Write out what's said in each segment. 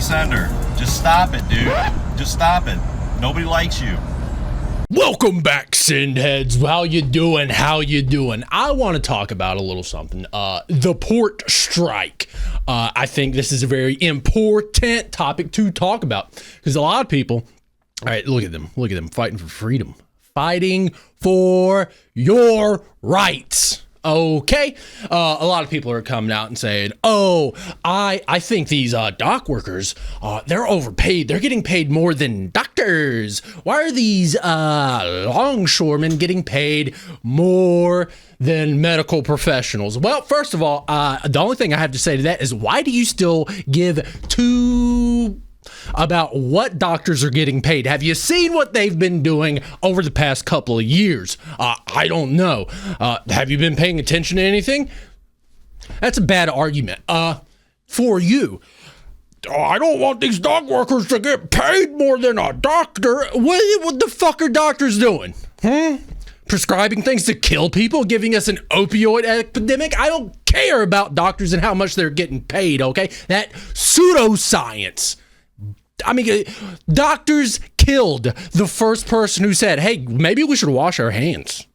Sender. Just stop it, dude. Just stop it. Nobody likes you. Welcome back, Sendheads. How you doing? How you doing? I want to talk about a little something. The port strike. I think this is a very important topic to talk about because a lot of people, all right, look at them fighting for freedom, fighting for your rights. Okay, a lot of people are coming out and saying, "Oh, I think these dock workers, they're overpaid. They're getting paid more than doctors. Why are these longshoremen getting paid more than medical professionals?" Well, first of all, the only thing I have to say to that is, why do you still give two about what doctors are getting paid? Have you seen what they've been doing over the past couple of years? I don't know. Have you been paying attention to anything? That's a bad argument. For you. I don't want these dock workers to get paid more than a doctor. What the fuck are doctors doing? Prescribing things to kill people, giving us an opioid epidemic? I don't care about doctors and how much they're getting paid, okay? That pseudoscience. I mean, doctors killed the first person who said, "Hey, maybe we should wash our hands.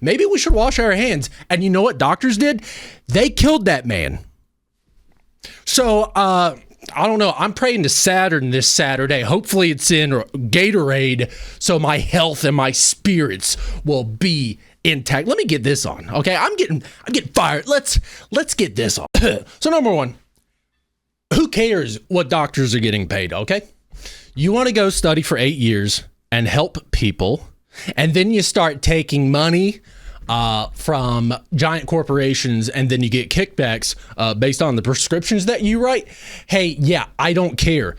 Maybe we should wash our hands." And you know what doctors did? They killed that man. So, I don't know. I'm praying to Saturn this Saturday. Hopefully it's in Gatorade so my health and my spirits will be intact. Let me get this on, okay? I'm getting fired. Let's get this on. So number one, who cares what doctors are getting paid, okay? You want to go study for 8 years and help people, and then you start taking money from giant corporations, and then you get kickbacks based on the prescriptions that you write. Hey, yeah, I don't care.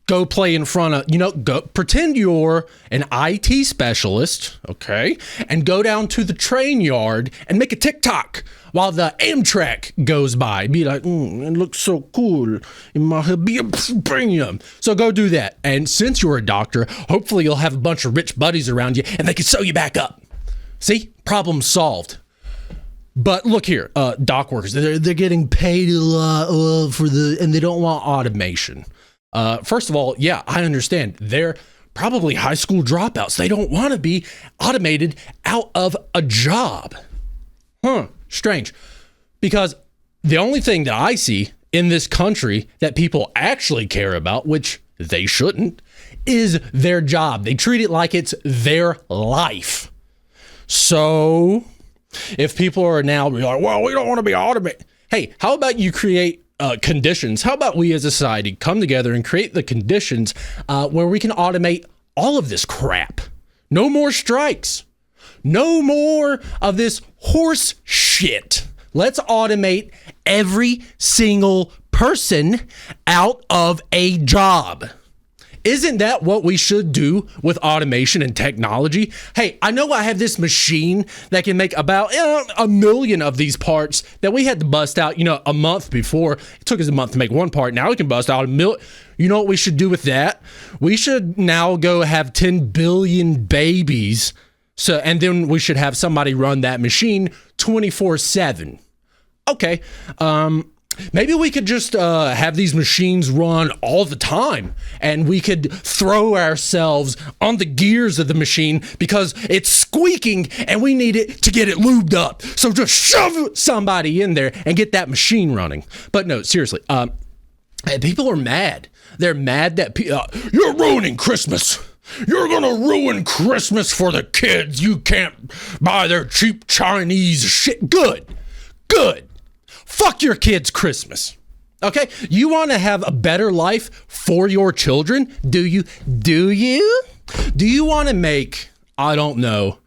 Go play in front of, go pretend you're an IT specialist, okay? And go down to the train yard and make a TikTok while the Amtrak goes by. Be like, it looks so cool. It might be a premium. So go do that. And since you're a doctor, hopefully you'll have a bunch of rich buddies around you and they can sew you back up. See? Problem solved. But look here, dock workers, they're getting paid a lot and they don't want automation. First of all, yeah, I understand. They're probably high school dropouts. They don't want to be automated out of a job. Strange. Because the only thing that I see in this country that people actually care about, which they shouldn't, is their job. They treat it like it's their life. So if people are now like, well, we don't want to be automated. Hey, how about you create conditions? How about we as a society come together and create the conditions where we can automate all of this crap? No more strikes. No more of this horse shit. Let's automate every single person out of a job. Isn't that what we should do with automation and technology? Hey, I know I have this machine that can make about 1 million of these parts that we had to bust out, a month before. It took us a month to make one part. Now we can bust out 1 million. You know what we should do with that? We should now go have 10 billion babies. And then we should have somebody run that machine 24/7. Okay. Maybe we could just have these machines run all the time, and we could throw ourselves on the gears of the machine because it's squeaking and we need it to get it lubed up. So just shove somebody in there and get that machine running. But no, seriously, people are mad. They're mad that you're ruining Christmas. You're going to ruin Christmas for the kids. You can't buy their cheap Chinese shit. Good. Fuck your kids' Christmas. Okay? You want to have a better life for your children? Do you? Do you want to make, I don't know,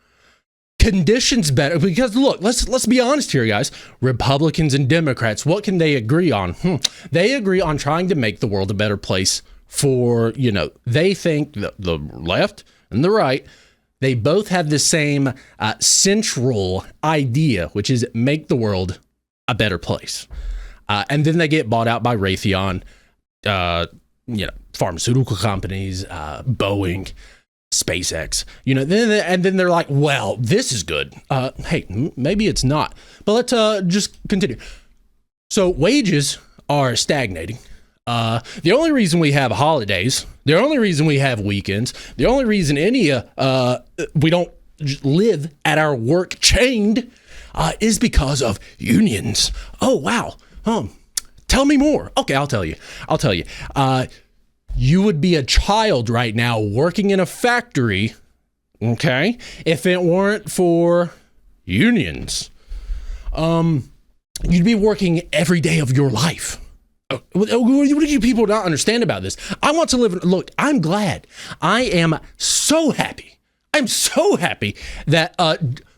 conditions better? Because look, let's be honest here, guys. Republicans and Democrats, what can they agree on? They agree on trying to make the world a better place for, they think the left and the right, they both have the same central idea, which is make the world a better place. And then they get bought out by Raytheon, pharmaceutical companies, Boeing, SpaceX, and then they're like, well, this is good. Hey, maybe it's not. But let's just continue. So wages are stagnating. The only reason we have holidays, the only reason we have weekends, the only reason we don't live at our work chained is because of unions. Oh, wow. Tell me more. Okay, I'll tell you. You would be a child right now working in a factory, okay, if it weren't for unions. You'd be working every day of your life. What do you people not understand about this? I want to live. Look, I'm glad. I am so happy. I'm so happy that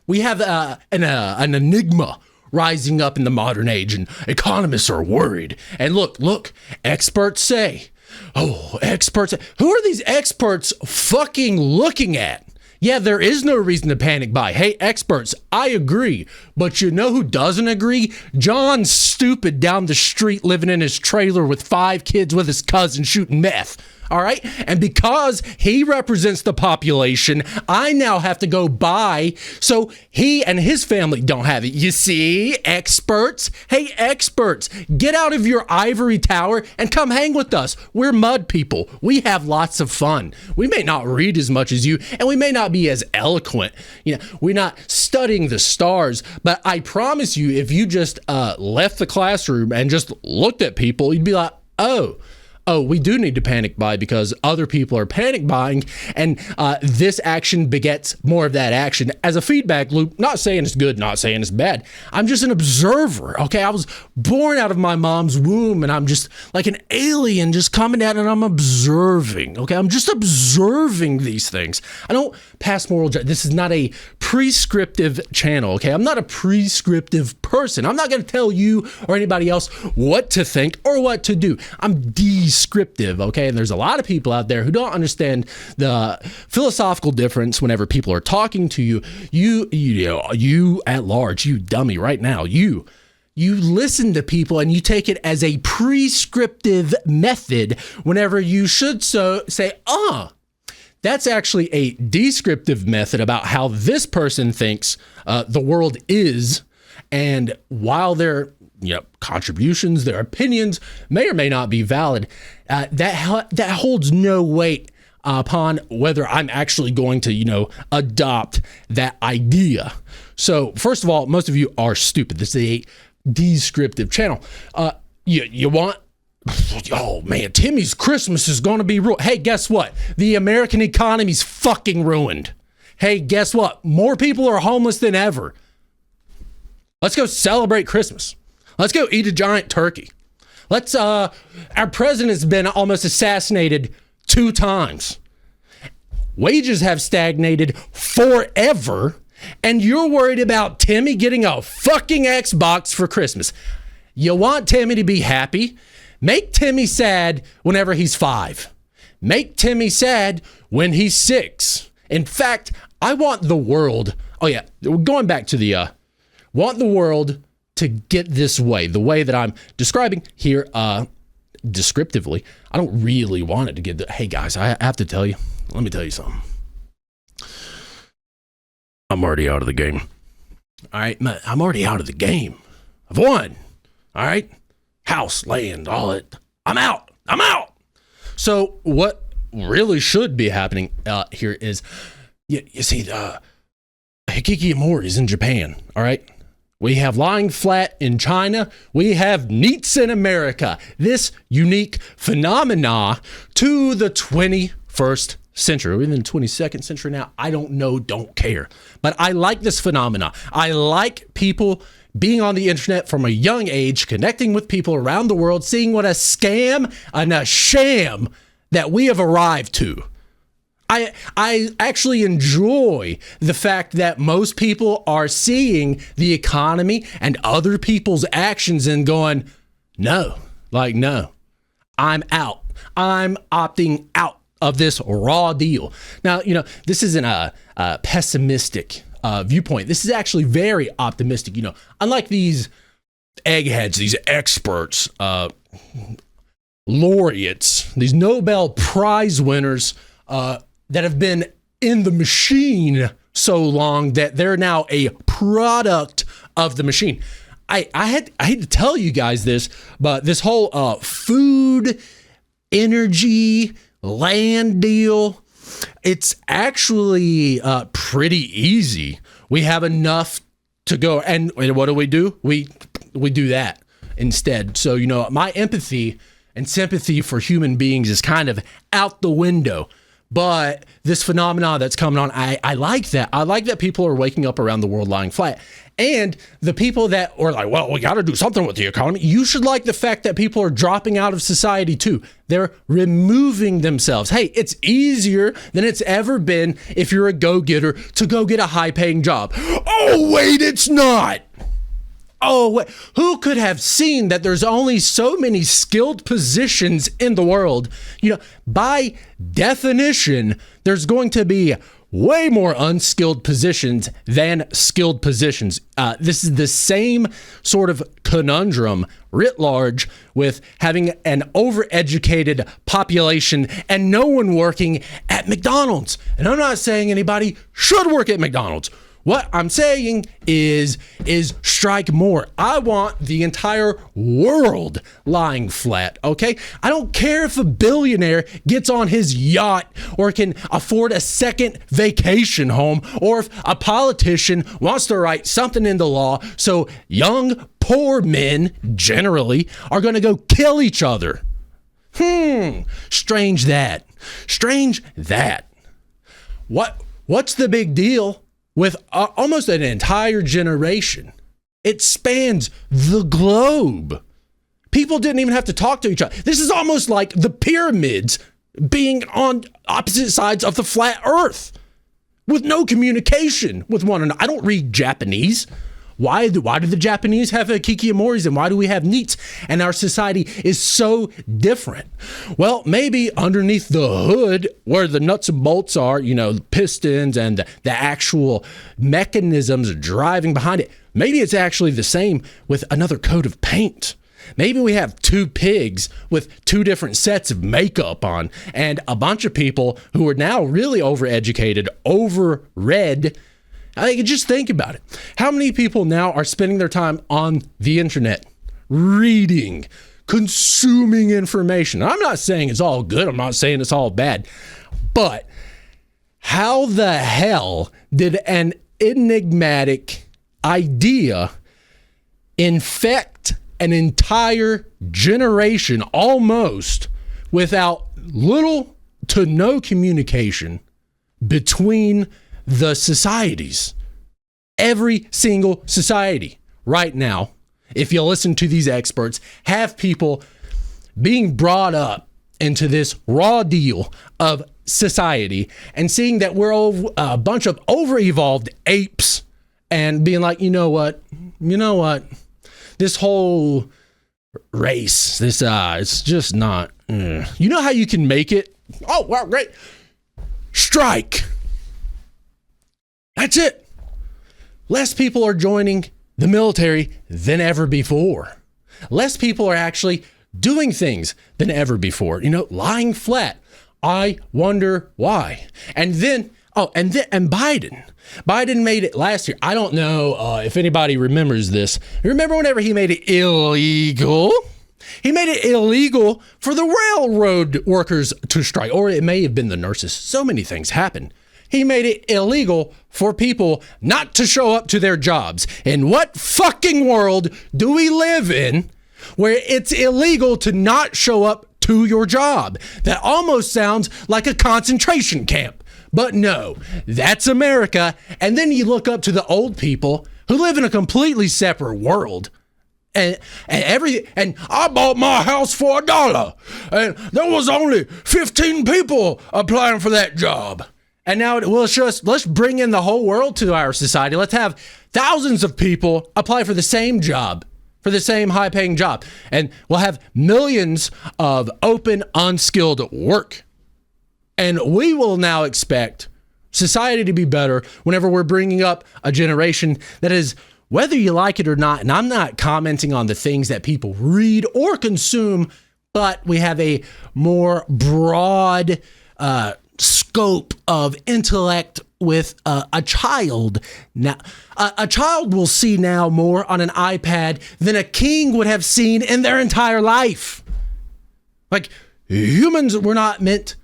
we have an enigma rising up in the modern age, and economists are worried. And look, experts say, who are these experts fucking looking at? Yeah, there is no reason to panic buy. Hey, experts, I agree. But you know who doesn't agree? John Stupid down the street living in his trailer with 5 kids with his cousin shooting meth. All right. And because he represents the population, I now have to go buy so he and his family don't have it. You see, experts? Hey, experts, get out of your ivory tower and come hang with us. We're mud people. We have lots of fun. We may not read as much as you, and we may not be as eloquent. You know, we're not studying the stars, but I promise you, if you just left the classroom and just looked at people, you'd be like, oh, we do need to panic buy because other people are panic buying, and this action begets more of that action as a feedback loop. Not saying it's good, not saying it's bad. I'm just an observer, okay? I was born out of my mom's womb, and I'm just like an alien just coming out, and I'm observing, okay? I'm just observing these things. I don't pass moral judgment. This is not a prescriptive channel, okay? I'm not a prescriptive person. I'm not going to tell you or anybody else what to think or what to do. I'm descriptive, okay? And there's a lot of people out there who don't understand the philosophical difference whenever people are talking to you. You at large, you dummy right now, you listen to people and you take it as a prescriptive method whenever you should say, that's actually a descriptive method about how this person thinks the world is. And while their contributions, their opinions may or may not be valid, that holds no weight upon whether I'm actually going to, adopt that idea. So first of all, most of you are stupid. This is a descriptive channel. You want, oh man, Timmy's Christmas is going to be ruined. Hey, guess what? The American economy's fucking ruined. Hey, guess what? More people are homeless than ever. Let's go celebrate Christmas. Let's go eat a giant turkey. Our president's been almost assassinated 2 times. Wages have stagnated forever, and you're worried about Timmy getting a fucking Xbox for Christmas. You want Timmy to be happy? Make Timmy sad whenever he's 5. Make Timmy sad when he's 6. In fact, I want the world, going back to want the world to get this way, the way that I'm describing here descriptively. I don't really want it to get hey guys, I have to tell you, let me tell you something. I'm already out of the game. All right, I'm already out of the game. I've won. All right, house, land, all it. I'm out. So what really should be happening here is, you see, hikikomori's in Japan. All right. We have lying flat in China. We have NEETs in America. This unique phenomena to the 21st century. We're in the 22nd century now. I don't know, don't care. But I like this phenomena. I like people being on the internet from a young age, connecting with people around the world, seeing what a scam and a sham that we have arrived to. I actually enjoy the fact that most people are seeing the economy and other people's actions and going, no, I'm out. I'm opting out of this raw deal. Now, this isn't a pessimistic viewpoint. This is actually very optimistic. Unlike these eggheads, these experts, laureates, these Nobel Prize winners, that have been in the machine so long that they're now a product of the machine. I hate to tell you guys this, but this whole food, energy, land deal, it's actually pretty easy. We have enough to go, and what do? We do that instead. So, my empathy and sympathy for human beings is kind of out the window. But this phenomenon that's coming on, I like that. I like that people are waking up around the world lying flat. And the people that are like, well, we got to do something with the economy. You should like the fact that people are dropping out of society too. They're removing themselves. Hey, it's easier than it's ever been if you're a go-getter to go get a high-paying job. Oh, wait, it's not. Oh, wait. Who could have seen that there's only so many skilled positions in the world? By definition, there's going to be way more unskilled positions than skilled positions. This is the same sort of conundrum writ large with having an overeducated population and no one working at McDonald's. And I'm not saying anybody should work at McDonald's. What I'm saying is strike more. I want the entire world lying flat, okay? I don't care if a billionaire gets on his yacht or can afford a second vacation home, or if a politician wants to write something into law so young, poor men generally are going to go kill each other. Strange that. What's the big deal with almost an entire generation? It spans the globe. People didn't even have to talk to each other. This is almost like the pyramids being on opposite sides of the flat earth with no communication with one another. I don't read Japanese. Why do the Japanese have hikikomoris and why do we have NEETs? And our society is so different. Well, maybe underneath the hood where the nuts and bolts are, the pistons and the actual mechanisms driving behind it, maybe it's actually the same with another coat of paint. Maybe we have two pigs with two different sets of makeup on and a bunch of people who are now really overeducated, overread. Just think about it. How many people now are spending their time on the internet, reading, consuming information? I'm not saying it's all good. I'm not saying it's all bad. But how the hell did an enigmatic idea infect an entire generation almost without little to no communication between the societies? Every single society right now, if you listen to these experts, have people being brought up into this raw deal of society and seeing that we're a bunch of over-evolved apes and being like, you know what, this whole race, it's just not, You know how you can make it? Oh, wow, great. Strike. That's it. Less people are joining the military than ever before. Less people are actually doing things than ever before. Lying flat. I wonder why. And Biden made it last year. I don't know if anybody remembers this. Remember whenever he made it illegal? He made it illegal for the railroad workers to strike, or it may have been the nurses. So many things happen. He made it illegal for people not to show up to their jobs. In what fucking world do we live in where it's illegal to not show up to your job? That almost sounds like a concentration camp. But no, that's America. And then you look up to the old people who live in a completely separate world. And I bought my house for $1, and there was only 15 people applying for that job. And now let's bring in the whole world to our society. Let's have thousands of people apply for the same job, for the same high-paying job. And we'll have millions of open, unskilled work. And we will now expect society to be better whenever we're bringing up a generation that is, whether you like it or not, and I'm not commenting on the things that people read or consume, but we have a more broad scope of intellect with a child. Now, a child will see now more on an iPad than a king would have seen in their entire life. Like, humans were not meant.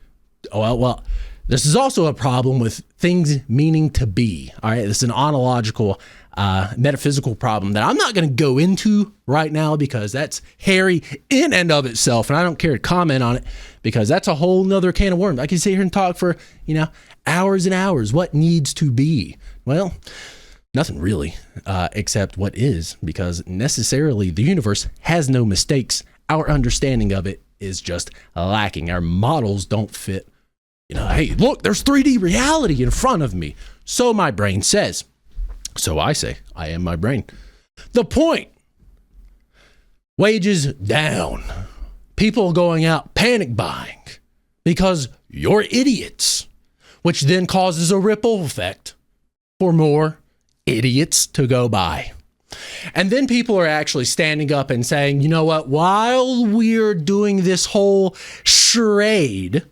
Well, this is also a problem with things meaning to be. All right, this is an ontological, metaphysical problem that I'm not going to go into right now because that's hairy in and of itself, and I don't care to comment on it because that's a whole nother can of worms. I can sit here and talk for, hours and hours. What needs to be? Well, nothing really, except what is, because necessarily the universe has no mistakes. Our understanding of it is just lacking. Our models don't fit. Hey, look, there's 3D reality in front of me. So my brain says. So I say, I am my brain. The point. Wages down. People going out panic buying because you're idiots, which then causes a ripple effect for more idiots to go by. And then people are actually standing up and saying, you know what, while we're doing this whole charade,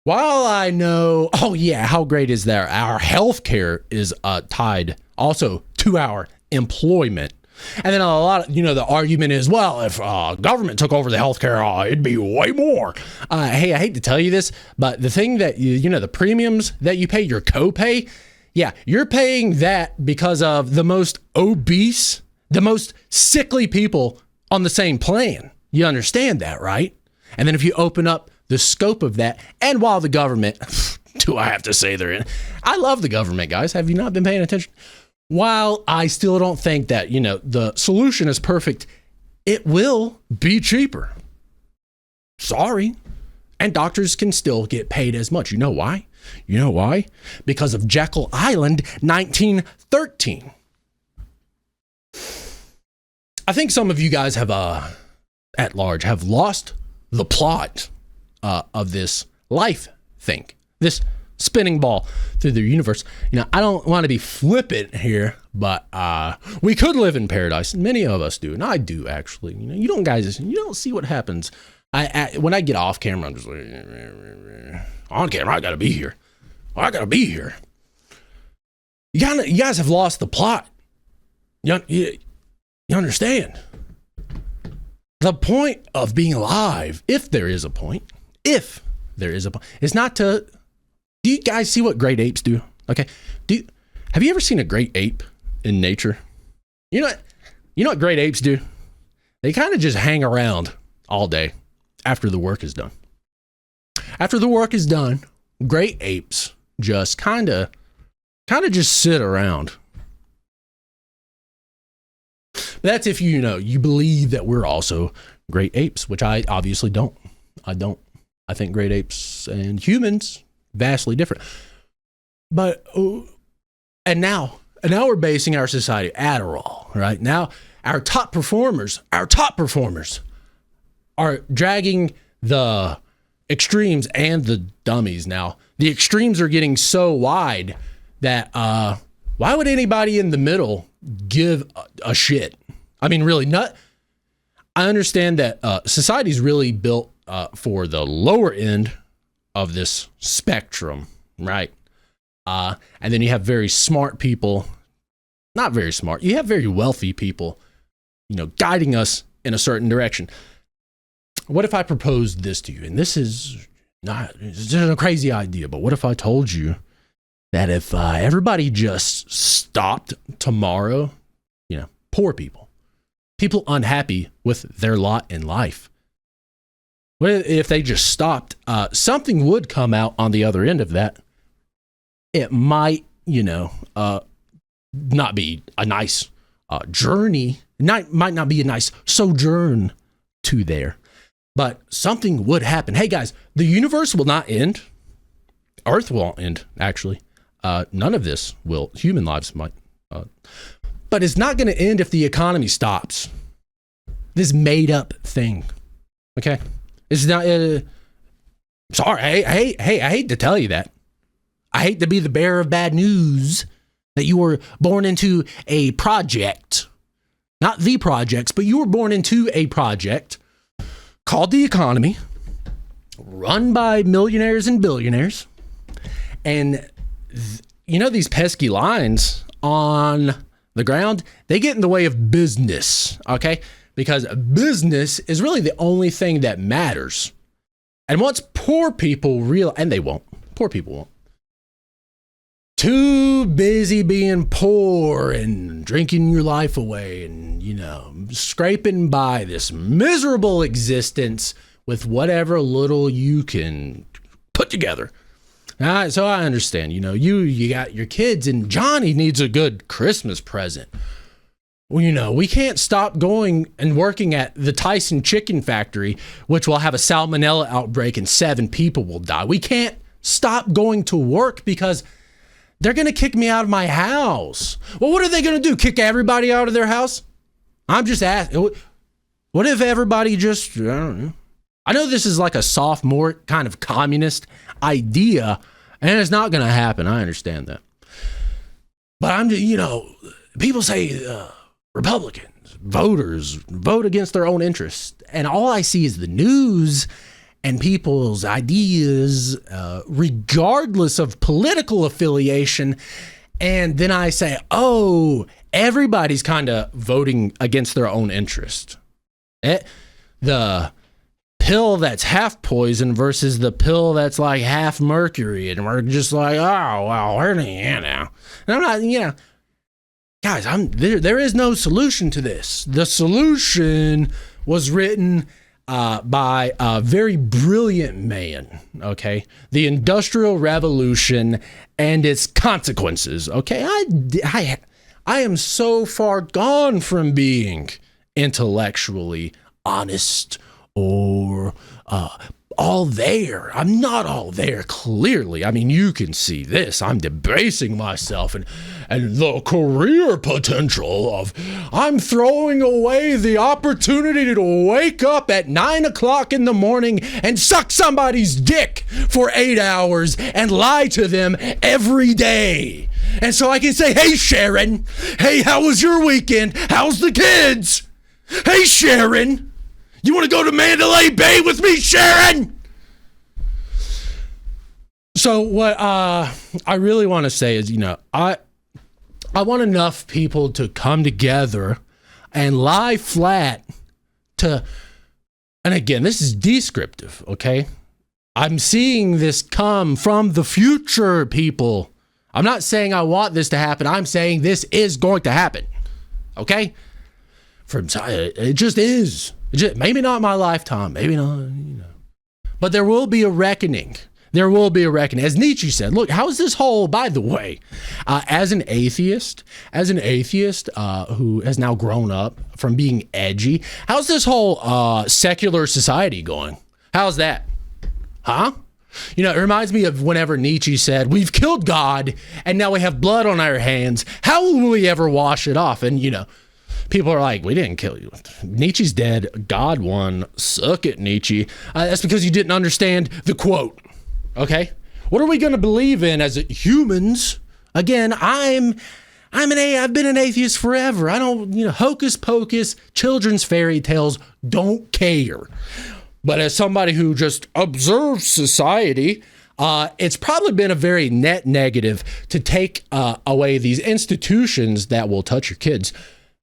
while I know, how great is that? Our healthcare is tied also to our employment. And then a lot of, the argument is, well, if government took over the healthcare, it'd be way more. Hey, I hate to tell you this, but the thing that, the premiums that you pay, your copay, yeah, you're paying that because of the most obese, the most sickly people on the same plan. You understand that, right? And then if you open up the scope of that, and while the government, do I have to say they're in? I love the government, guys. Have you not been paying attention? While I still don't think that, the solution is perfect, it will be cheaper. Sorry. And doctors can still get paid as much. You know why? Because of Jekyll Island 1913. I think some of you guys have, at large, have lost the plot of this life thing, this spinning ball through the universe. I don't want to be flippant here, but we could live in paradise. Many of us do, and I do actually. You don't see what happens. When I get off camera, I'm just like, on camera, I gotta be here. You guys have lost the plot. You understand? The point of being alive, if there is a point, is not to. Do you guys see what great apes do? Okay. Have you ever seen a great ape in nature? You know what great apes do? They kind of just hang around all day after the work is done. After the work is done, great apes just kind of just sit around. That's if you believe that we're also great apes, which I obviously don't. I don't. I think great apes and humans vastly different. But and now we're basing our society Adderall, right? Now our top performers are dragging the extremes and the dummies. Now the extremes are getting so wide that why would anybody in the middle give a shit? I mean, really not. I understand that society's really built for the lower end of this spectrum, right? And then you have very smart people, not very smart. You have very wealthy people, guiding us in a certain direction. What if I proposed this to you? And this is it's just a crazy idea, but what if I told you that if everybody just stopped tomorrow, poor people unhappy with their lot in life, what if they just stopped? Something would come out on the other end of that. It might, not be a nice journey. Might not be a nice sojourn to there, but something would happen. Hey guys, the universe will not end. Earth won't end, actually. None of this will. Human lives might. But it's not going to end if the economy stops. This made up thing. Okay? It's not. Sorry. Hey, I hate to tell you that. I hate to be the bearer of bad news that you were born into a project. Not the projects, but you were born into a project called the economy, run by millionaires and billionaires. And these pesky lines on the ground, they get in the way of business, okay? Because business is really the only thing that matters. And once poor people and they won't, poor people won't. Too busy being poor and drinking your life away and, scraping by this miserable existence with whatever little you can put together. So I understand, you got your kids and Johnny needs a good Christmas present. Well, we can't stop going and working at the Tyson chicken factory, which will have a salmonella outbreak and 7 people will die. We can't stop going to work because they're going to kick me out of my house. Well, what are they going to do? Kick everybody out of their house? I'm just asking. What if everybody just, I don't know. I know this is like a sophomore kind of communist idea, and it's not going to happen. I understand that. But I'm just, people say Republicans, voters, vote against their own interests. And all I see is the news and people's ideas, regardless of political affiliation. And then I say, oh, everybody's kind of voting against their own interest. The pill that's half poison versus the pill that's like half mercury. And we're just like, oh, well, where do you now? And I'm not, guys, there is no solution to this. The solution was written by a very brilliant man, okay? The Industrial Revolution and its consequences, okay? I am so far gone from being intellectually honest or all there. I'm not all there, clearly. I mean, you can see this. I'm debasing myself and the career potential of I'm throwing away the opportunity to wake up at 9 o'clock in the morning and suck somebody's dick for 8 hours and lie to them every day. And so I can say, hey, Sharon, hey, how was your weekend? How's the kids? Hey, Sharon, you want to go to Mandalay Bay with me, Sharon? So what I really want to say is, I want enough people to come together and lie flat and again, this is descriptive, okay? I'm seeing this come from the future, people. I'm not saying I want this to happen. I'm saying this is going to happen, okay? It just is. Maybe not my lifetime, maybe not, but there will be a reckoning. There will be a reckoning. As Nietzsche said, look, how's this whole, by the way, as an atheist who has now grown up from being edgy, how's this whole secular society going? How's that? Huh? It reminds me of whenever Nietzsche said, we've killed God and now we have blood on our hands. How will we ever wash it off? And, people are like, we didn't kill you. Nietzsche's dead. God won. Suck it, Nietzsche. That's because you didn't understand the quote. Okay? What are we going to believe in as humans? Again, I've been an atheist forever. I don't, hocus pocus, children's fairy tales, don't care. But as somebody who just observes society, it's probably been a very net negative to take away these institutions that will touch your kids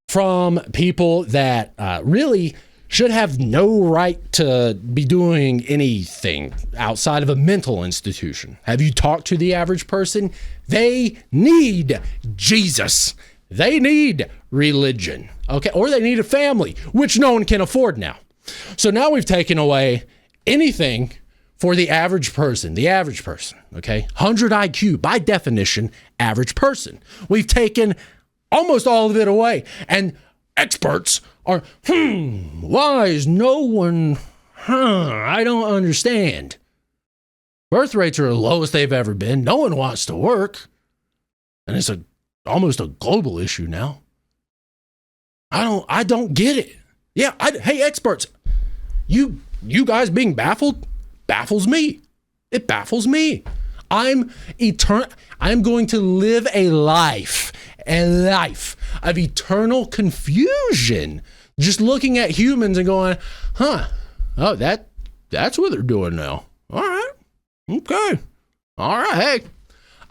from people that really should have no right to be doing anything outside of a mental institution. Have you talked to the average person? They need Jesus. They need religion, okay? Or they need a family, which no one can afford now. So now we've taken away anything for the average person, okay? 100 IQ, by definition, average person. We've taken almost all of it away. And experts are, why is no one, I don't understand. Birth rates are the lowest they've ever been. No one wants to work. And it's almost a global issue now. I don't get it. Yeah, hey, experts, you guys being baffled baffles me. It baffles me. I'm going to live a life of eternal confusion, just looking at humans and going, oh, that's what they're doing now. All right. Okay. All right. Hey,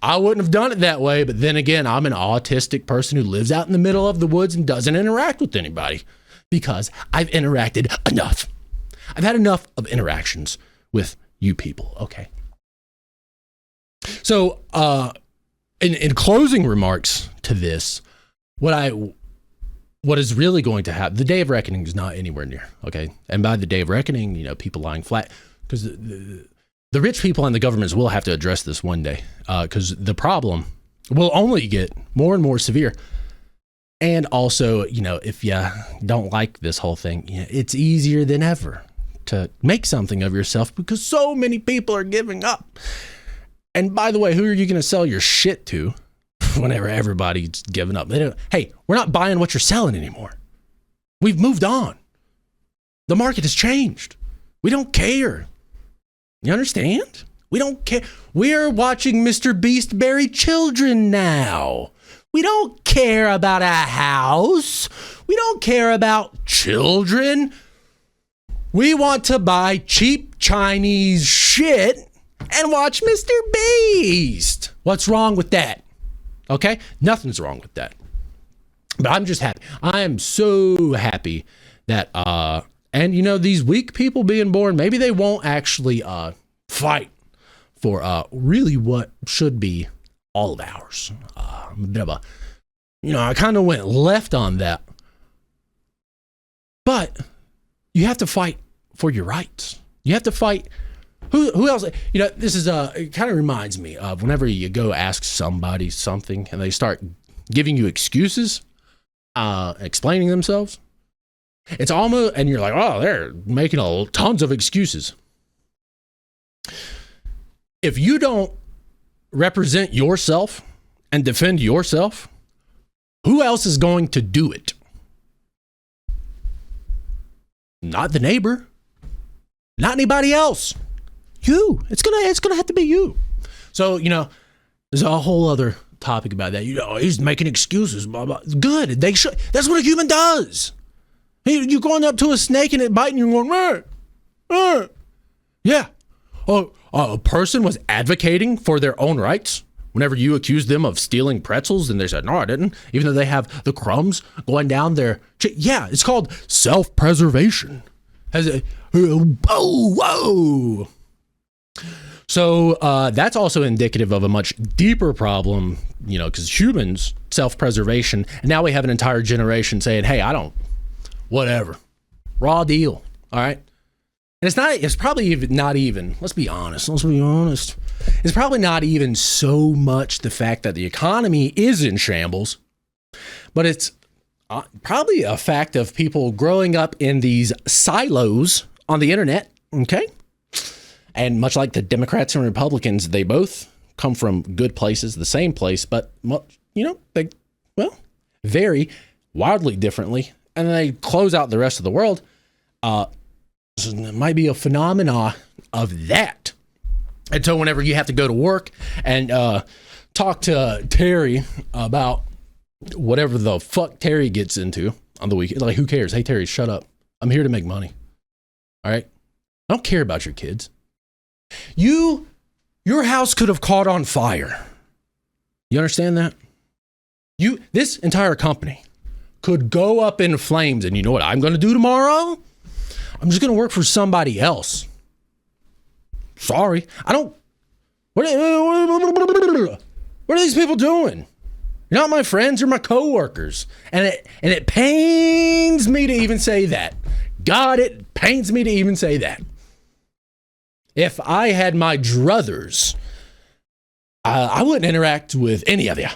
I wouldn't have done it that way. But then again, I'm an autistic person who lives out in the middle of the woods and doesn't interact with anybody because I've interacted enough. I've had enough of interactions with you people. Okay. So, in closing remarks to this, what is really going to happen, the day of reckoning is not anywhere near, okay? And by the day of reckoning, people lying flat, because the rich people and the governments will have to address this one day, because the problem will only get more and more severe. And also, if you don't like this whole thing, it's easier than ever to make something of yourself because so many people are giving up. And by the way, who are you going to sell your shit to whenever everybody's giving up? Hey, we're not buying what you're selling anymore. We've moved on. The market has changed. We don't care. You understand? We don't care. We're watching Mr. Beast bury children now. We don't care about a house. We don't care about children. We want to buy cheap Chinese shit and watch Mr. Beast. What's wrong with that? Okay? Nothing's wrong with that. But I'm just happy. I am so happy that, and these weak people being born, maybe they won't actually fight for really what should be all of ours. A bit of a, I kind of went left on that. But you have to fight for your rights. You have to fight. Who else? This is it kind of reminds me of whenever you go ask somebody something and they start giving you excuses, explaining themselves. It's almost, and you're like, oh, they're making tons of excuses. If you don't represent yourself and defend yourself, who else is going to do it? Not the neighbor. Not anybody else. You. It's gonna have to be you. So, there's a whole other topic about that. He's making excuses, blah, blah. Good. They should. That's what a human does. You're going up to a snake and it biting you and going, yeah. Oh, a person was advocating for their own rights whenever you accused them of stealing pretzels and they said, no, I didn't, even though they have the crumbs going down their, yeah, it's called self-preservation. Whoa. So that's also indicative of a much deeper problem, because humans, self-preservation, and now we have an entire generation saying, hey, whatever, raw deal, all right? And it's probably not even, let's be honest, it's probably not even so much the fact that the economy is in shambles, but it's probably a fact of people growing up in these silos on the internet, okay? And much like the Democrats and Republicans, they both come from good places, the same place, but, they vary wildly differently, and then they close out the rest of the world. So it might be a phenomena of that. And so whenever you have to go to work and talk to Terry about whatever the fuck Terry gets into on the weekend, like, who cares? Hey, Terry, shut up. I'm here to make money. All right? I don't care about your kids. Your house could have caught on fire. You understand that? This entire company could go up in flames, and you know what I'm going to do tomorrow? I'm just going to work for somebody else. Sorry. What are these people doing? You're not my friends, you're my coworkers. And it pains me to even say that. God, it pains me to even say that. If I had my druthers, I wouldn't interact with any of you.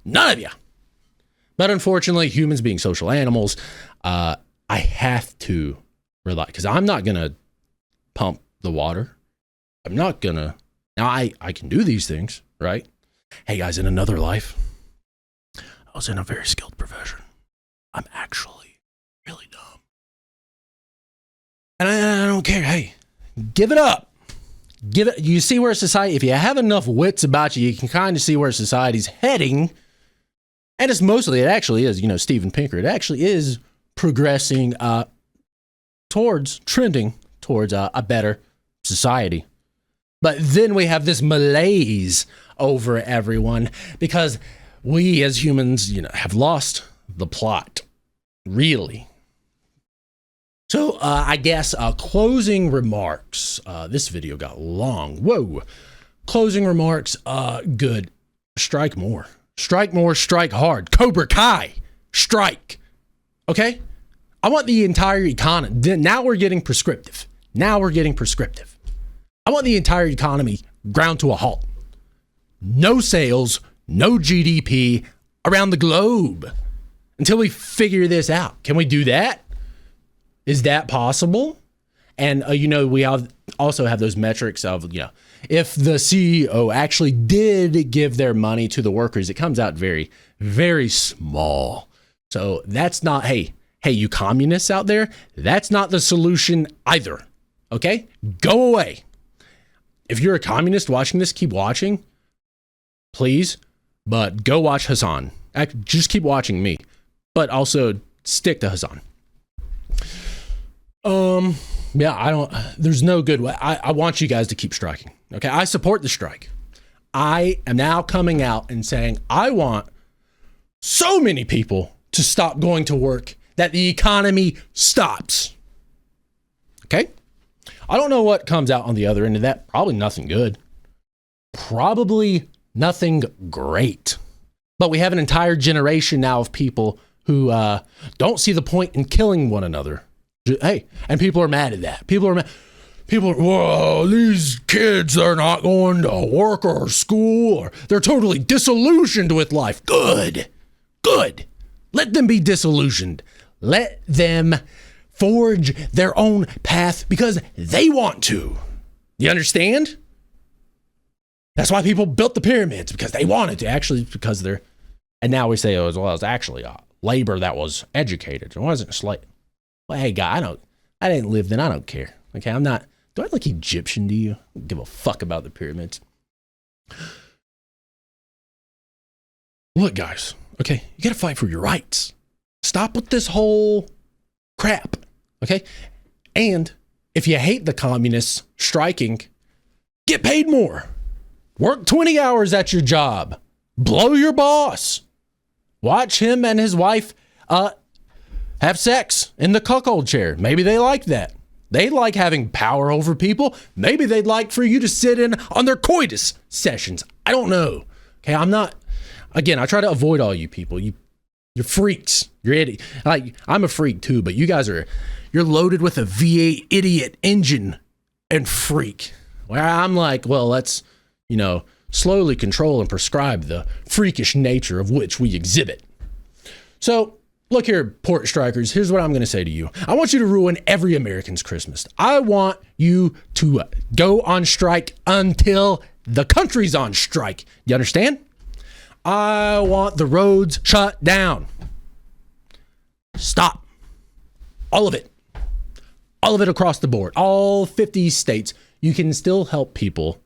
None of you. But unfortunately, humans being social animals, I have to rely, because I'm not going to pump the water. I'm not going to. Now, I can do these things, right? Hey, guys, in another life, I was in a very skilled profession. I'm actually really dumb. And I don't care. Hey, give it up. You see where society, if you have enough wits about you, you can kind of see where society's heading. And it actually is, Steven Pinker, it actually is progressing trending towards a better society. But then we have this malaise over everyone because we as humans, have lost the plot. Really. So I guess closing remarks. This video got long. Whoa. Closing remarks. Good. Strike more. Strike more. Strike hard. Cobra Kai. Strike. Okay? I want the entire economy. Now we're getting prescriptive. I want the entire economy ground to a halt. No sales, no GDP around the globe until we figure this out. Can we do that? Is that possible? And, we also have those metrics of, if the CEO actually did give their money to the workers, it comes out very, very small. So that's not, hey, you communists out there, that's not the solution either. Okay? Go away. If you're a communist watching this, keep watching, please, but go watch Hassan. Just keep watching me, but also stick to Hassan. There's no good way. I want you guys to keep striking. Okay. I support the strike. I am now coming out and saying, I want so many people to stop going to work that the economy stops. Okay. I don't know what comes out on the other end of that. Probably nothing good. Probably nothing great. But we have an entire generation now of people who don't see the point in killing one another. Hey, and people are mad at that. People are, whoa, these kids are not going to work or school, or they're totally disillusioned with life. Good. Let them be disillusioned. Let them forge their own path because they want to. You understand? That's why people built the pyramids, because they wanted to. Actually, because they're, and now we say, it's actually labor that was educated. It wasn't slave. Well, hey, guy, I didn't live then. I don't care. Okay, I'm not. Do I look Egyptian to you? I don't give a fuck about the pyramids. Look, guys. Okay, you gotta fight for your rights. Stop with this whole crap. Okay, and if you hate the communists striking, get paid more. Work 20 hours at your job. Blow your boss. Watch him and his wife have sex in the cuckold chair. Maybe they like that. They like having power over people. Maybe they'd like for you to sit in on their coitus sessions. I don't know. Okay, I try to avoid all you people. You're freaks. You're idiot. Like, I'm a freak too, but you guys you're loaded with a V8 idiot engine and freak. Where I'm like, well, let's, slowly control and prescribe the freakish nature of which we exhibit. So, look here, port strikers, here's what I'm going to say to you. I want you to ruin every American's Christmas. I want you to go on strike until the country's on strike. You understand? I want the roads shut down. Stop. All of it. All of it across the board. All 50 states. You can still help people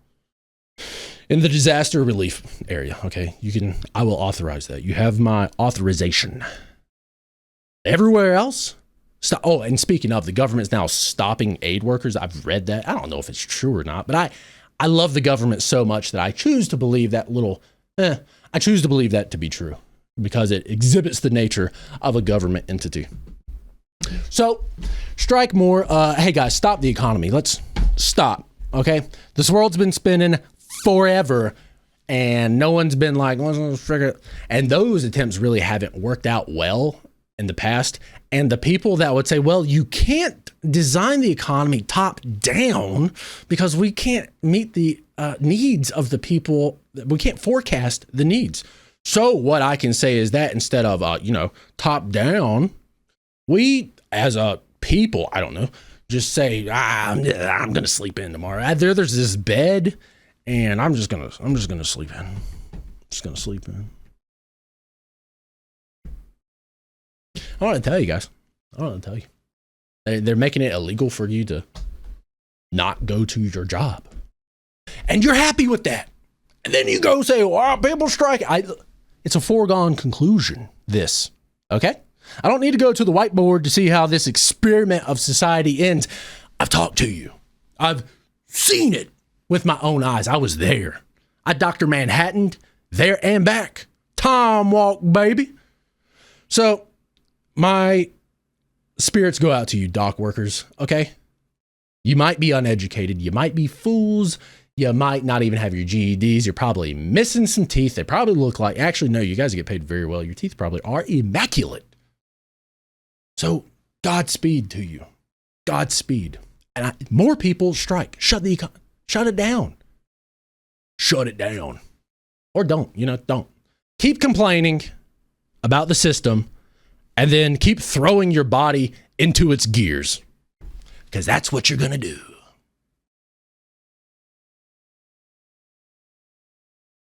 in the disaster relief area. Okay. I will authorize that. You have my authorization. Everywhere else, stop. Oh, and speaking of, the government's now stopping aid workers. I've read that. I don't know if it's true or not, but I love the government so much that I choose to believe that I choose to believe that to be true because it exhibits the nature of a government entity. So, strike more. Hey guys, stop the economy. Let's stop. Okay, this world's been spinning forever, and no one's been like, let's figure it. And those attempts really haven't worked out well in the past. And the people that would say, well, you can't design the economy top down because we can't meet the needs of the people. We can't forecast the needs. So what I can say is that instead of, top down, we as a people, I don't know, just say, I'm going to sleep in tomorrow. There's this bed and I'm just going to sleep in. Just going to sleep in. I want to tell you guys. They're making it illegal for you to not go to your job. And you're happy with that. And then you go say, well, people strike. It's a foregone conclusion, this. Okay? I don't need to go to the whiteboard to see how this experiment of society ends. I've talked to you. I've seen it. with my own eyes. I was there. I Dr. Manhattaned there and back. Time walk, baby. So my spirits go out to you, dock workers, okay? You might be uneducated. You might be fools. You might not even have your GEDs. You're probably missing some teeth. They probably look like, actually, no, you guys get paid very well. Your teeth probably are immaculate. So Godspeed to you. Godspeed. And more people strike. Shut it down. Shut it down. Or don't, don't. Keep complaining about the system and then keep throwing your body into its gears. Because that's what you're going to do.